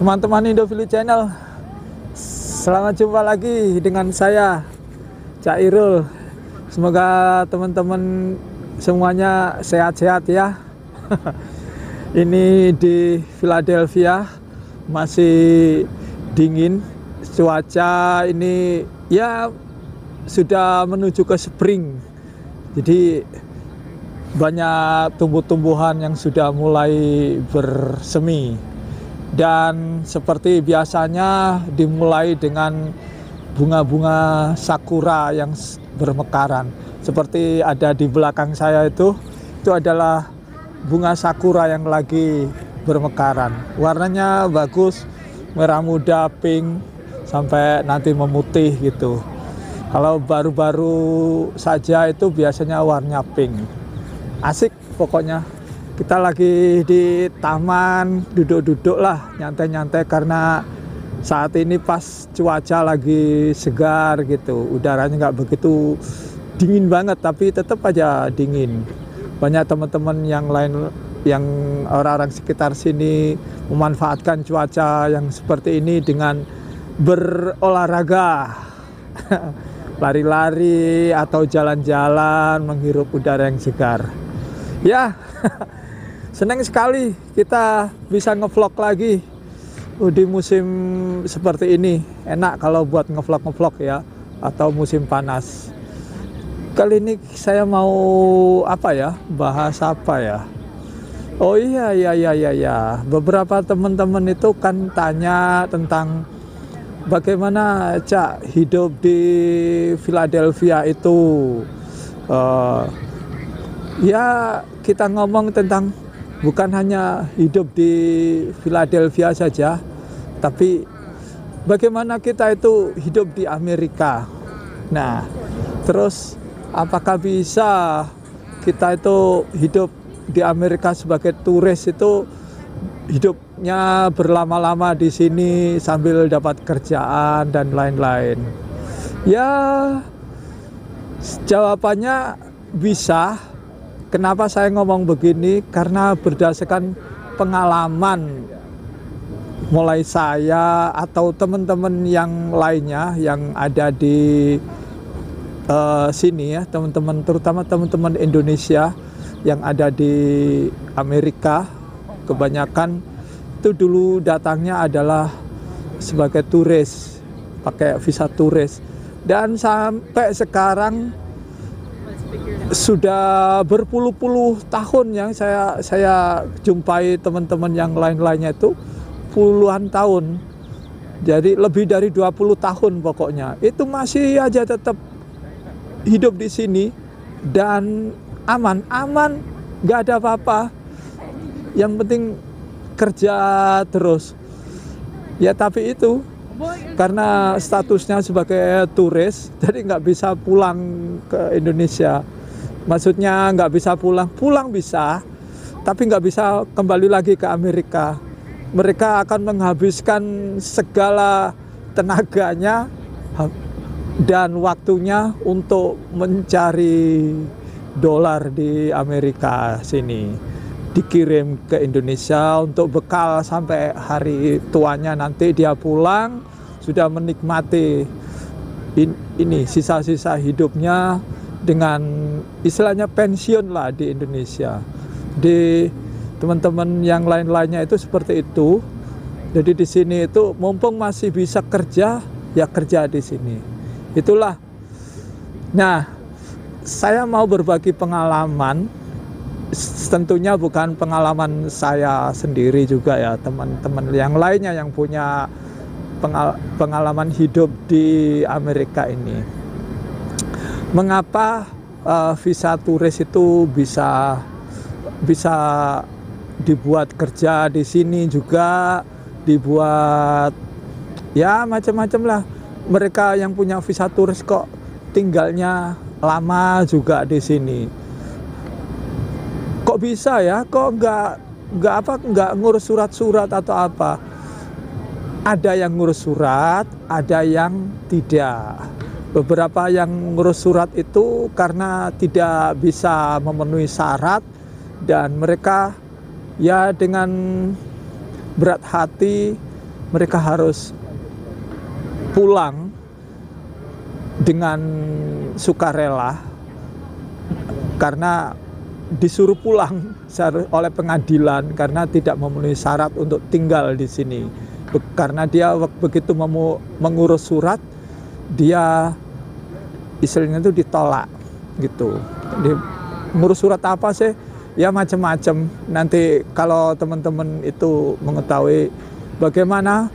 Teman-teman Indofili Channel, selamat jumpa lagi dengan saya, Cak Irul. Semoga teman-teman semuanya sehat-sehat ya. Ini di Philadelphia masih dingin, cuaca ini ya sudah menuju ke spring. Jadi banyak tumbuh-tumbuhan yang sudah mulai bersemi. Dan seperti biasanya dimulai dengan bunga-bunga sakura yang bermekaran. Seperti ada di belakang saya itu adalah bunga sakura yang lagi bermekaran. Warnanya bagus, merah muda, pink, sampai nanti memutih gitu. Kalau baru-baru saja itu biasanya warna pink. Asik pokoknya. Kita lagi di taman, duduk-duduk lah, nyantai-nyantai karena saat ini pas cuaca lagi segar gitu. Udaranya nggak begitu dingin banget, tapi tetap aja dingin. Banyak teman-teman yang lain, yang orang-orang sekitar sini memanfaatkan cuaca yang seperti ini dengan berolahraga. Lari-lari atau jalan-jalan menghirup udara yang segar. Ya, senang sekali kita bisa ngevlog lagi di musim seperti ini. Enak kalau buat ngevlog ya, atau musim panas. Kali ini saya mau bahas apa ya? Oh iya. Beberapa teman-teman itu kan tanya tentang bagaimana Cak hidup di Philadelphia itu. Ya, kita ngomong tentang bukan hanya hidup di Philadelphia saja, tapi bagaimana kita itu hidup di Amerika. Nah, terus apakah bisa kita itu hidup di Amerika sebagai turis itu hidupnya berlama-lama di sini sambil dapat kerjaan dan lain-lain? Ya, jawabannya bisa. Kenapa saya ngomong begini? Karena berdasarkan pengalaman mulai saya atau teman-teman yang lainnya yang ada di sini ya, teman-teman, terutama teman-teman Indonesia yang ada di Amerika, kebanyakan itu dulu datangnya adalah sebagai turis, pakai visa turis, dan sampai sekarang sudah berpuluh-puluh tahun yang saya jumpai teman-teman yang lain-lainnya itu puluhan tahun. Jadi lebih dari 20 tahun pokoknya. Itu masih aja tetap hidup di sini dan aman, nggak ada apa-apa. Yang penting kerja terus. Ya tapi itu karena statusnya sebagai turis, jadi nggak bisa pulang ke Indonesia. Maksudnya nggak bisa pulang bisa, tapi nggak bisa kembali lagi ke Amerika. Mereka akan menghabiskan segala tenaganya dan waktunya untuk mencari dolar di Amerika sini, dikirim ke Indonesia untuk bekal sampai hari tuanya nanti dia pulang sudah menikmati ini sisa-sisa hidupnya dengan istilahnya pensiun lah di Indonesia. Di teman-teman yang lain-lainnya itu seperti itu. Jadi di sini itu mumpung masih bisa kerja, ya kerja di sini. Itulah. Nah, saya mau berbagi pengalaman. Tentunya bukan pengalaman saya sendiri juga ya, teman-teman yang lainnya yang punya pengalaman hidup di Amerika ini. Mengapa visa turis itu bisa dibuat kerja di sini, juga dibuat ya macam-macam lah. Mereka yang punya visa turis kok tinggalnya lama juga di sini. Kok bisa ya? Kok nggak ngurus surat-surat atau apa? Ada yang ngurus surat, ada yang tidak. Beberapa yang ngurus surat itu karena tidak bisa memenuhi syarat dan mereka ya dengan berat hati mereka harus pulang dengan sukarela karena disuruh pulang oleh pengadilan karena tidak memenuhi syarat untuk tinggal di sini. Karena dia begitu mengurus surat, dia istilahnya itu ditolak gitu. Ngurus surat apa sih? Ya macam-macam. Nanti kalau teman-teman itu mengetahui bagaimana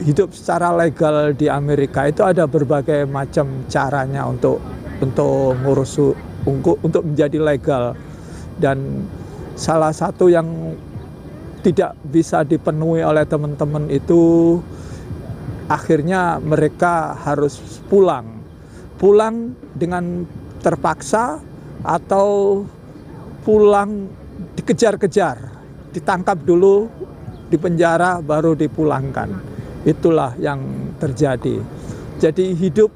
hidup secara legal di Amerika, itu ada berbagai macam caranya untuk ngurus untuk menjadi legal. Dan salah satu yang tidak bisa dipenuhi oleh teman-teman itu akhirnya mereka harus pulang dengan terpaksa atau pulang dikejar-kejar, ditangkap dulu, dipenjara, baru dipulangkan. Itulah yang terjadi. Jadi hidup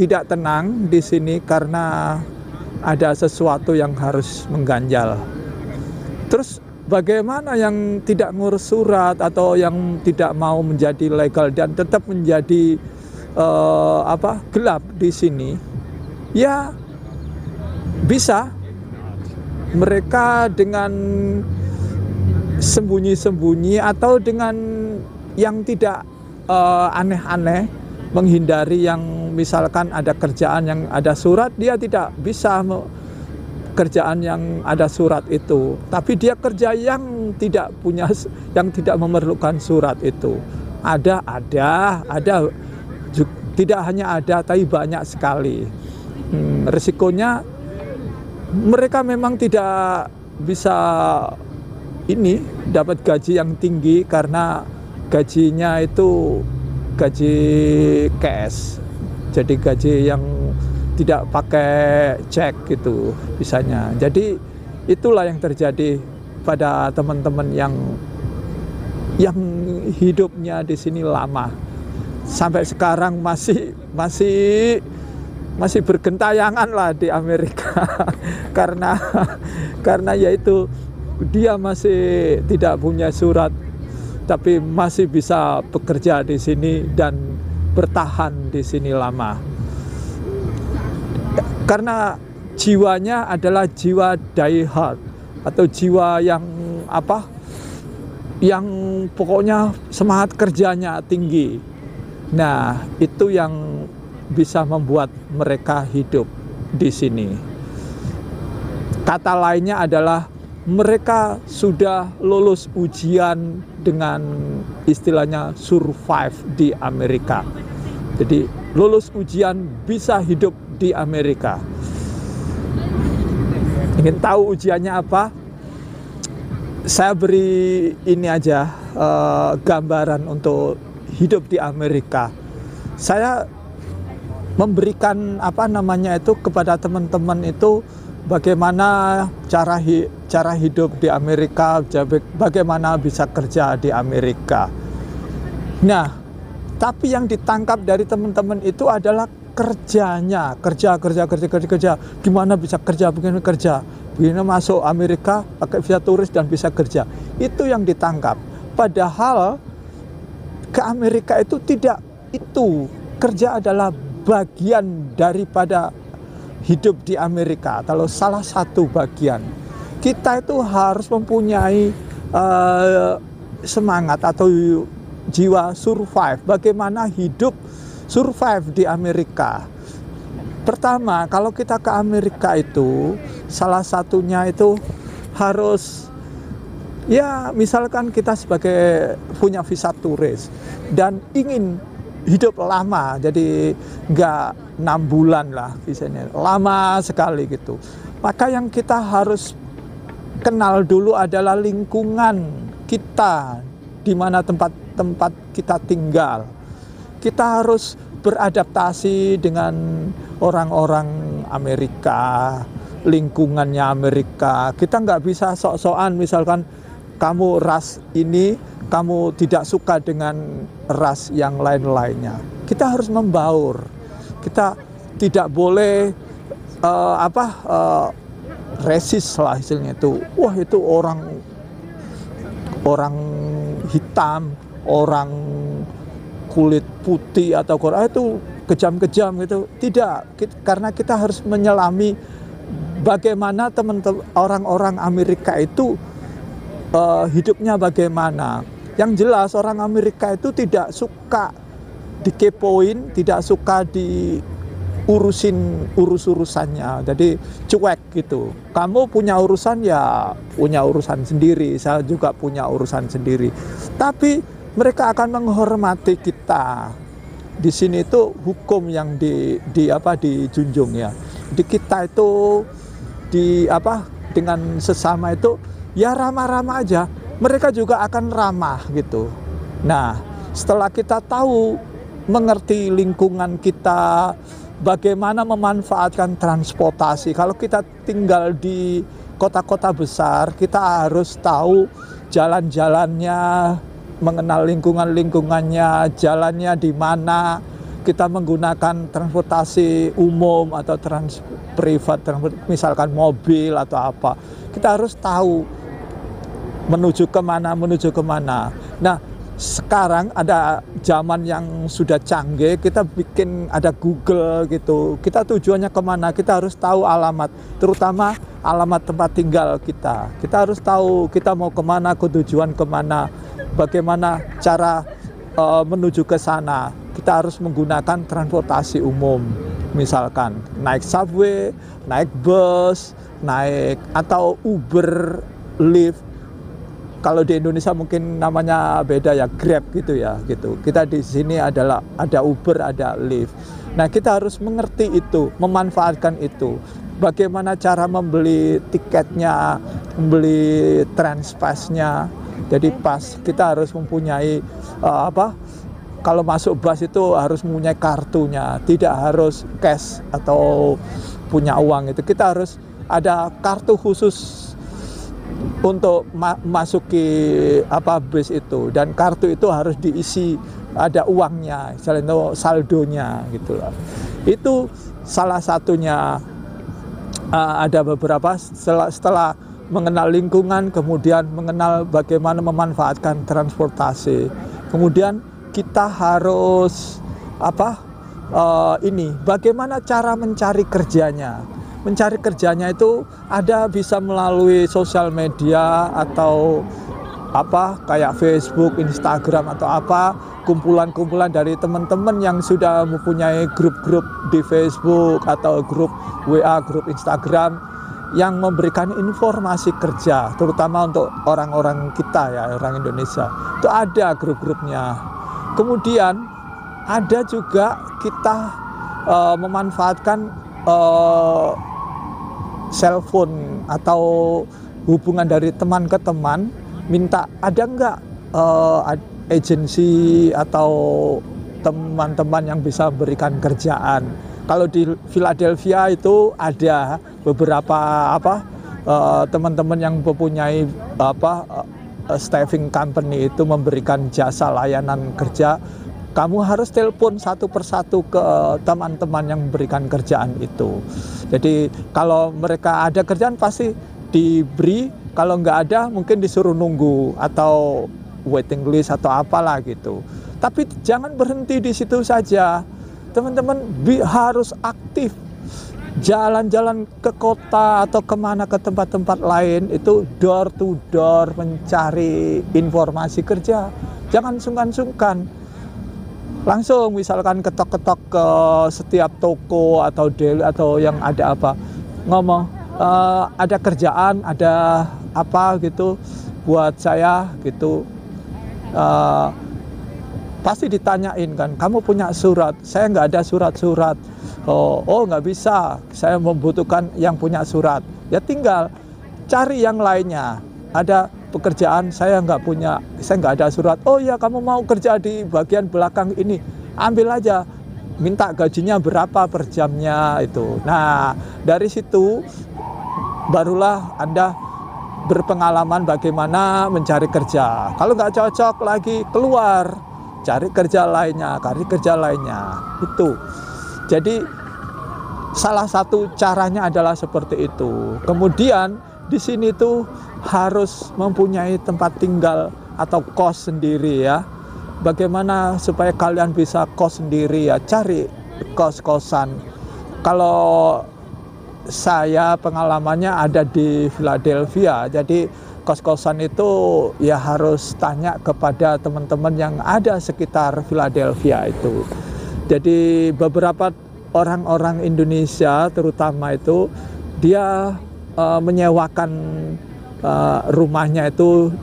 tidak tenang di sini karena ada sesuatu yang harus mengganjal. Terus bagaimana yang tidak ngurus surat atau yang tidak mau menjadi legal dan tetap menjadi gelap di sini? Ya bisa. Mereka dengan sembunyi-sembunyi atau dengan yang tidak aneh-aneh, menghindari yang misalkan ada kerjaan yang ada surat, dia tidak bisa kerjaan yang ada surat itu, tapi dia kerja yang tidak memerlukan surat itu. Ada, tidak hanya ada, tapi banyak sekali. Resikonya mereka memang tidak bisa dapat gaji yang tinggi karena gajinya itu gaji cash, jadi gaji yang tidak pakai cek gitu bisanya. Jadi itulah yang terjadi pada teman-teman yang hidupnya di sini lama sampai sekarang masih bergentayangan lah di Amerika karena yaitu dia masih tidak punya surat tapi masih bisa bekerja di sini dan bertahan di sini lama. Karena jiwanya adalah jiwa die hard atau jiwa yang yang pokoknya semangat kerjanya tinggi. Nah, itu yang bisa membuat mereka hidup di sini. Kata lainnya adalah mereka sudah lulus ujian dengan istilahnya survive di Amerika. Jadi lulus ujian bisa hidup di Amerika. Ingin tahu ujiannya apa? Saya beri ini aja gambaran untuk hidup di Amerika. Saya memberikan kepada teman-teman itu bagaimana cara hidup di Amerika, bagaimana bisa kerja di Amerika. Nah, tapi yang ditangkap dari teman-teman itu adalah kerjanya, kerja. Gimana bisa kerja, begini masuk Amerika pakai visa turis dan bisa kerja. Itu yang ditangkap. Padahal ke Amerika itu tidak itu. Kerja adalah bagian daripada hidup di Amerika. Kalau salah satu bagian, kita itu harus mempunyai semangat atau jiwa survive. Bagaimana hidup survive di Amerika. Pertama, kalau kita ke Amerika itu salah satunya itu harus, ya misalkan kita sebagai punya visa turis dan ingin hidup lama, jadi nggak 6 bulan lah visanya, lama sekali gitu. Maka yang kita harus kenal dulu adalah lingkungan kita, di mana tempat kita tinggal. Kita harus beradaptasi dengan orang-orang Amerika, lingkungannya Amerika. Kita nggak bisa sok-sokan misalkan kamu ras ini, kamu tidak suka dengan ras yang lain-lainnya. Kita harus membaur. Kita tidak boleh resis lah istilahnya itu. Wah, itu orang hitam, orang kulit putih atau Korea itu kejam-kejam gitu. Tidak, karena kita harus menyelami bagaimana teman-teman orang-orang Amerika itu hidupnya bagaimana. Yang jelas orang Amerika itu tidak suka dikepoin, tidak suka urus-urusannya, jadi cuek gitu. Kamu punya urusan ya punya urusan sendiri, saya juga punya urusan sendiri. Tapi mereka akan menghormati kita. Di sini itu hukum yang dijunjung ya. Di kita itu dengan sesama itu ya ramah-ramah aja. Mereka juga akan ramah gitu. Nah, setelah kita tahu, mengerti lingkungan kita, bagaimana memanfaatkan transportasi. Kalau kita tinggal di kota-kota besar, kita harus tahu jalan-jalannya, mengenal lingkungannya, jalannya di mana, kita menggunakan transportasi umum atau privat, misalkan mobil atau apa. Kita harus tahu menuju kemana. Nah, sekarang ada zaman yang sudah canggih, kita bikin ada Google gitu. Kita tujuannya kemana, kita harus tahu alamat, terutama alamat tempat tinggal kita. Kita harus tahu kita mau kemana, tujuan kemana, bagaimana cara menuju ke sana. Kita harus menggunakan transportasi umum, misalkan naik subway, naik bus, atau Uber, Lyft. Kalau di Indonesia mungkin namanya beda ya, Grab gitu ya, gitu. Kita di sini ada Uber, ada Lyft. Nah, kita harus mengerti itu, memanfaatkan itu. Bagaimana cara membeli tiketnya, membeli transpassnya. Jadi pas kita harus mempunyai kalau masuk bus itu harus mempunyai kartunya, tidak harus cash atau punya uang itu. Kita harus ada kartu khusus untuk masuki bus itu, dan kartu itu harus diisi, ada uangnya, misalnya saldonya gitu lah. Itu salah satunya. Ada beberapa setelah mengenal lingkungan, kemudian mengenal bagaimana memanfaatkan transportasi, kemudian kita harus bagaimana cara mencari kerjanya. Mencari kerjanya itu ada bisa melalui sosial media atau kayak Facebook, Instagram atau kumpulan-kumpulan dari teman-teman yang sudah mempunyai grup-grup di Facebook atau grup WA, grup Instagram yang memberikan informasi kerja, terutama untuk orang-orang kita ya, orang Indonesia. Itu ada grup-grupnya. Kemudian ada juga kita memanfaatkan cellphone atau hubungan dari teman ke teman, minta ada nggak agensi atau teman-teman yang bisa berikan kerjaan. Kalau di Philadelphia itu ada beberapa teman-teman yang mempunyai staffing company itu memberikan jasa layanan kerja. Kamu harus telepon satu persatu ke teman-teman yang memberikan kerjaan itu. Jadi kalau mereka ada kerjaan pasti diberi, kalau nggak ada mungkin disuruh nunggu atau waiting list atau apalah gitu. Tapi jangan berhenti di situ saja. Teman-teman harus aktif. Jalan-jalan ke kota atau kemana, ke tempat-tempat lain, itu door to door mencari informasi kerja. Jangan sungkan-sungkan. Langsung misalkan ketok-ketok ke setiap toko atau deli atau yang ada ngomong ada kerjaan, ada gitu buat saya gitu. Pasti ditanyain kan, kamu punya surat? Saya nggak ada surat-surat. Oh nggak bisa, saya membutuhkan yang punya surat. Ya tinggal cari yang lainnya. Ada pekerjaan saya nggak ada surat. Oh ya, kamu mau kerja di bagian belakang ini, ambil aja, minta gajinya berapa per jamnya itu. Nah, dari situ barulah Anda berpengalaman bagaimana mencari kerja. Kalau nggak cocok lagi, keluar, cari kerja lainnya itu. Jadi salah satu caranya adalah seperti itu. Kemudian di sini tuh harus mempunyai tempat tinggal atau kos sendiri ya. bagaimana supaya kalian bisa kos sendiri ya, cari kos-kosan. Kalau saya pengalamannya ada di Philadelphia, jadi kos-kosan itu ya harus tanya kepada teman-teman yang ada sekitar Philadelphia itu. Jadi beberapa orang-orang Indonesia terutama itu dia menyewakan rumahnya itu,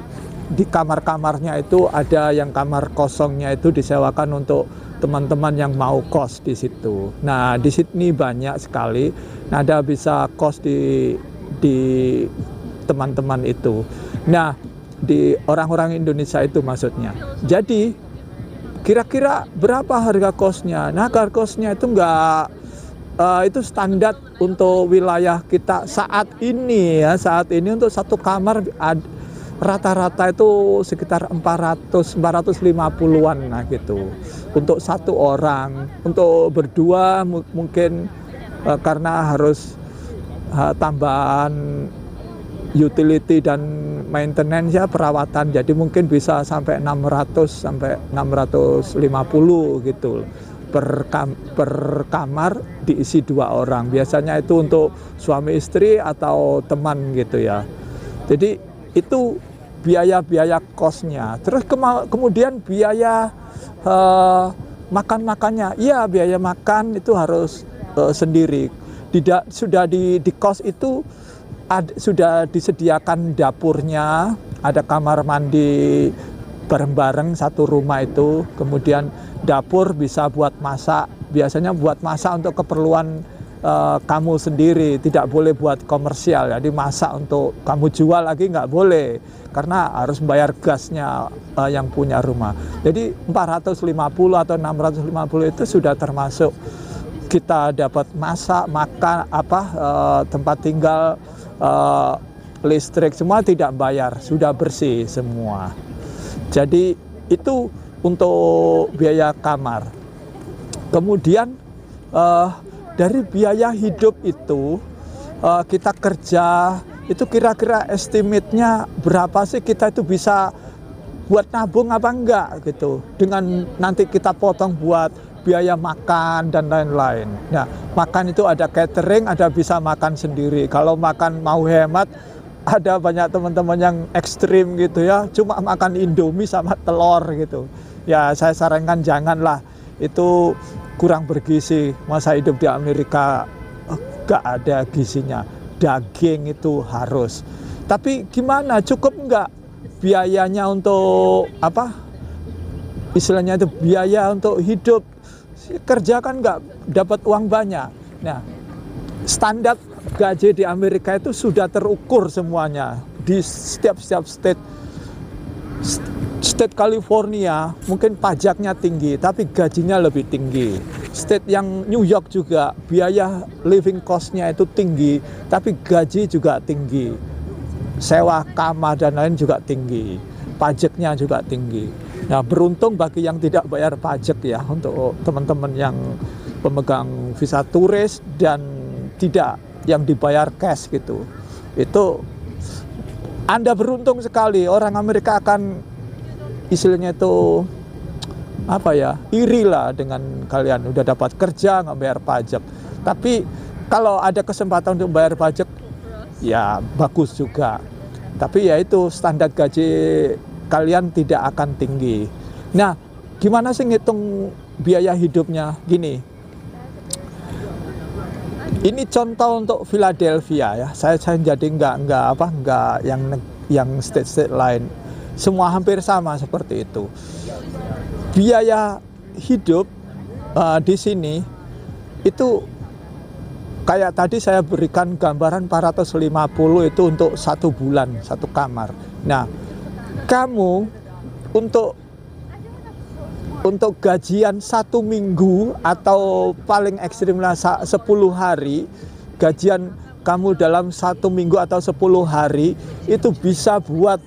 di kamar-kamarnya itu ada yang kamar kosongnya itu disewakan untuk teman-teman yang mau kos di situ. Nah, di Sydney banyak sekali. Nah, ada bisa kos di teman-teman itu. Nah, di orang-orang Indonesia itu maksudnya. Jadi kira-kira berapa harga kosnya? Nah, harga kosnya itu enggak itu standar untuk wilayah kita saat ini ya. Saat ini untuk satu kamar rata-rata itu sekitar 450-an nah gitu. Untuk satu orang, untuk berdua mungkin karena harus tambahan utility dan maintenance ya, perawatan, jadi mungkin bisa sampai 600 sampai 650 gitu per kamar, diisi 2 orang. Biasanya itu untuk suami istri atau teman gitu ya. Jadi itu biaya-biaya kosnya. Terus kemudian biaya makan-makannya. Iya, biaya makan itu harus sendiri. Sudah di kos itu sudah disediakan dapurnya, ada kamar mandi bareng-bareng satu rumah itu, kemudian dapur bisa buat masak, biasanya buat masak untuk keperluan kamu sendiri, tidak boleh buat komersial, jadi masak untuk kamu jual lagi nggak boleh, karena harus membayar gasnya yang punya rumah. Jadi 450 atau 650 itu sudah termasuk kita dapat masak, makan, tempat tinggal, listrik, semua tidak bayar, sudah bersih semua. Jadi itu untuk biaya kamar. Kemudian dari biaya hidup itu kita kerja itu kira-kira estimate-nya berapa sih kita itu bisa buat nabung apa enggak gitu, dengan nanti kita potong buat biaya makan dan lain-lain. Nah, makan itu ada catering, ada bisa makan sendiri. Kalau makan mau hemat, ada banyak teman-teman yang ekstrim gitu ya, cuma makan Indomie sama telur gitu. Ya saya sarankan janganlah, itu kurang bergizi. Masa hidup di Amerika gak ada gizinya. Daging itu harus. Tapi gimana, cukup nggak biayanya untuk istilahnya itu biaya untuk hidup? Kerja kan nggak dapat uang banyak. Nah, standar gaji di Amerika itu sudah terukur semuanya di setiap state. State California mungkin pajaknya tinggi tapi gajinya lebih tinggi. State yang New York juga biaya living cost-nya itu tinggi tapi gaji juga tinggi. Sewa kamar dan lain juga tinggi. Pajaknya juga tinggi. Nah, beruntung bagi yang tidak bayar pajak ya, untuk teman-teman yang pemegang visa turis dan tidak yang dibayar cash gitu. Itu Anda beruntung sekali. Orang Amerika akan istilahnya itu iri lah dengan kalian udah dapat kerja nggak bayar pajak. Tapi kalau ada kesempatan untuk bayar pajak ya bagus juga. Tapi ya itu standar gaji kalian tidak akan tinggi. Nah, gimana sih ngitung biaya hidupnya? Gini, ini contoh untuk Philadelphia ya. Saya jadi nggak yang state lain. Semua hampir sama seperti itu. Biaya hidup di sini itu kayak tadi saya berikan gambaran 450 itu untuk 1 bulan, 1 kamar. Nah, kamu untuk gajian 1 minggu atau paling ekstrimlah 10 hari, gajian kamu dalam 1 minggu atau 10 hari itu bisa buat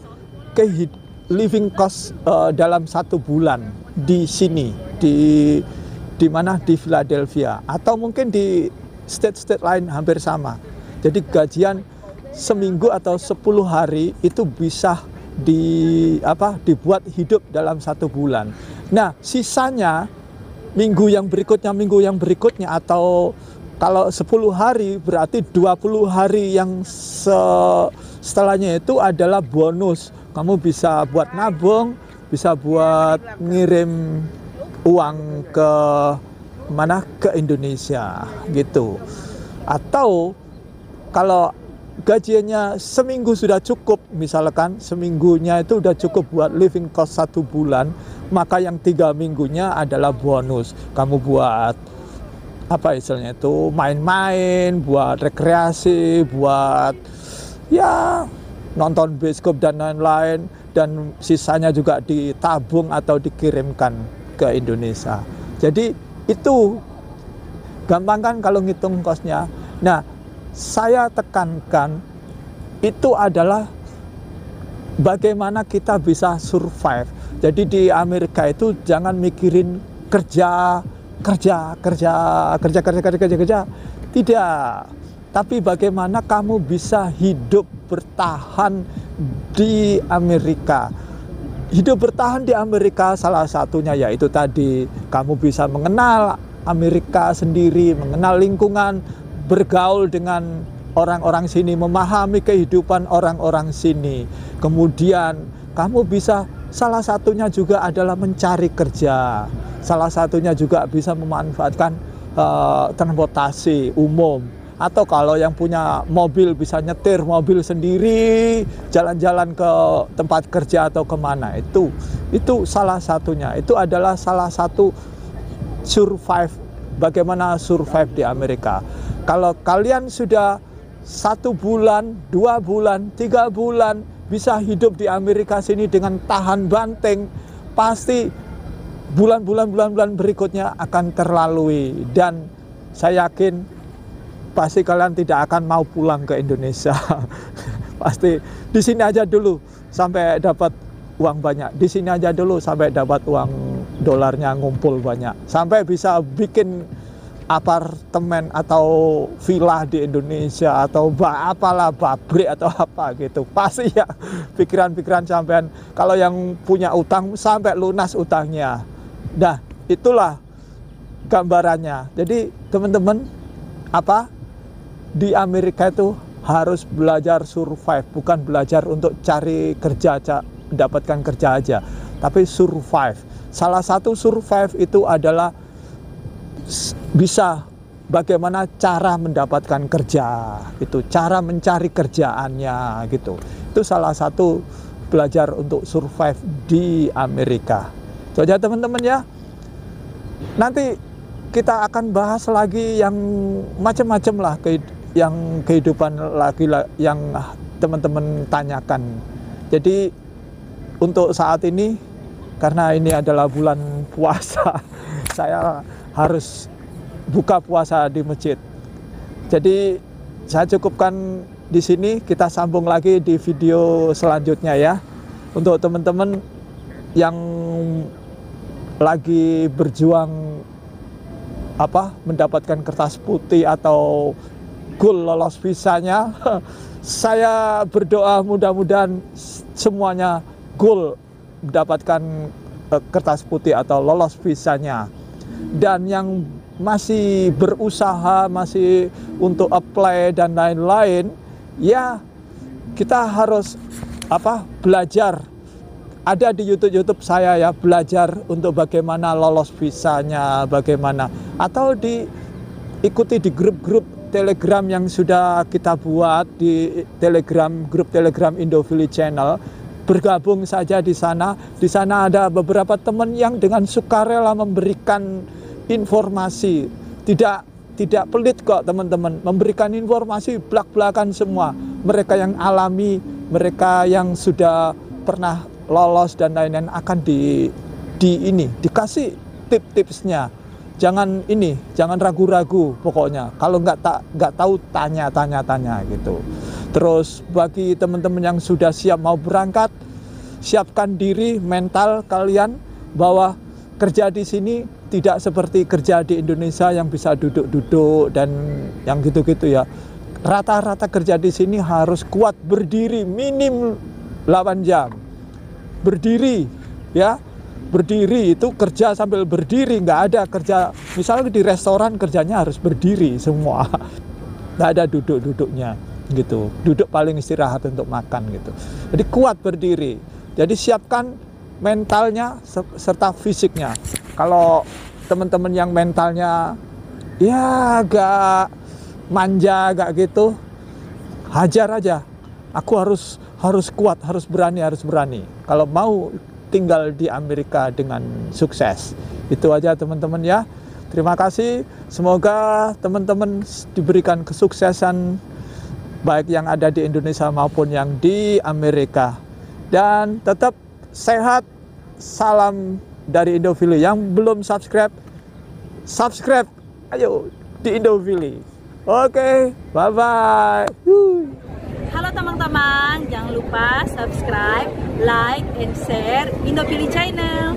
living cost dalam 1 bulan di sini, di mana, di Philadelphia, atau mungkin di state lain hampir sama. Jadi gajian seminggu atau 10 hari itu bisa dibuat hidup dalam 1 bulan. Nah, sisanya minggu yang berikutnya, atau kalau 10 hari berarti 20 hari yang setelahnya itu adalah bonus. Kamu bisa buat nabung, bisa buat ngirim uang ke mana, ke Indonesia gitu. Atau kalau gajinya seminggu sudah cukup, misalkan seminggunya itu udah cukup buat living cost 1 bulan, maka yang 3 minggunya adalah bonus. Kamu buat apa istilahnya itu, main-main, buat rekreasi, buat ya nonton bioskop dan lain-lain, dan sisanya juga ditabung atau dikirimkan ke Indonesia. Jadi itu gampang kan kalau ngitung kosnya. Nah, saya tekankan itu adalah bagaimana kita bisa survive. Jadi di Amerika itu jangan mikirin kerja. Tidak. Tapi bagaimana kamu bisa hidup bertahan di Amerika. Hidup bertahan di Amerika salah satunya yaitu tadi kamu bisa mengenal Amerika sendiri, mengenal lingkungan, bergaul dengan orang-orang sini, memahami kehidupan orang-orang sini. Kemudian kamu bisa, salah satunya juga adalah mencari kerja. Salah satunya juga bisa memanfaatkan transportasi umum. Atau kalau yang punya mobil bisa nyetir mobil sendiri, jalan-jalan ke tempat kerja atau kemana. Itu salah satunya. Itu adalah salah satu survive, bagaimana survive di Amerika. Kalau kalian sudah 1 bulan, 2 bulan, 3 bulan bisa hidup di Amerika sini dengan tahan banting, pasti bulan-bulan berikutnya akan terlalui. Dan saya yakin pasti kalian tidak akan mau pulang ke Indonesia. Pasti di sini aja dulu sampai dapat uang banyak. Di sini aja dulu sampai dapat uang dolarnya ngumpul banyak. Sampai bisa bikin apartemen atau villa di Indonesia atau apalah, pabrik atau apa gitu. Pasti ya pikiran-pikiran sampean. Kalau yang punya utang sampai lunas utangnya. Nah, itulah gambarannya. Jadi teman-teman, di Amerika itu harus belajar survive, bukan belajar untuk cari kerja, mendapatkan kerja aja, tapi survive. Salah satu survive itu adalah bisa bagaimana cara mendapatkan kerja, itu cara mencari kerjaannya gitu. Itu salah satu belajar untuk survive di Amerika. Itu aja teman-teman ya. Nanti kita akan bahas lagi yang macam-macam lah, yang kehidupan lagi yang teman-teman tanyakan. Jadi untuk saat ini, karena ini adalah bulan puasa, saya harus buka puasa di masjid. Jadi saya cukupkan di sini, kita sambung lagi di video selanjutnya ya. Untuk teman-teman yang lagi berjuang mendapatkan kertas putih atau goal lolos visanya, saya berdoa mudah-mudahan semuanya goal mendapatkan kertas putih atau lolos visanya. Dan yang masih berusaha, masih untuk apply dan lain-lain, ya kita harus belajar. Ada di YouTube saya ya, belajar untuk bagaimana lolos visanya, bagaimana, atau diikuti di grup-grup Telegram yang sudah kita buat di grup Telegram Indofili Channel. Bergabung saja di sana. Di sana ada beberapa teman yang dengan sukarela memberikan informasi. Tidak pelit kok teman-teman, memberikan informasi belak-belakan semua. Mereka yang alami, mereka yang sudah pernah lolos dan lain-lain akan dikasih tip-tipsnya. Jangan ragu-ragu pokoknya. Kalau nggak tahu tanya gitu. Terus bagi teman-teman yang sudah siap mau berangkat, siapkan diri mental kalian bahwa kerja di sini tidak seperti kerja di Indonesia yang bisa duduk-duduk dan yang gitu-gitu ya. Rata-rata kerja di sini harus kuat berdiri minim 8 jam. Berdiri ya. berdiri, itu kerja sambil berdiri, nggak ada kerja. Misalnya di restoran kerjanya harus berdiri semua, nggak ada duduk-duduknya gitu. Duduk paling istirahat untuk makan gitu. Jadi kuat berdiri. Jadi siapkan mentalnya serta fisiknya. Kalau teman-teman yang mentalnya ya agak manja, agak gitu, hajar aja. Aku harus kuat, harus berani. Kalau mau tinggal di Amerika dengan sukses. Itu aja teman-teman ya. Terima kasih. Semoga teman-teman diberikan kesuksesan baik yang ada di Indonesia maupun yang di Amerika. Dan tetap sehat. Salam dari Indofili. Yang belum subscribe, ayo di Indofili. Oke, bye-bye. Halo teman-teman, jangan lupa subscribe, like, and share Indofili Channel.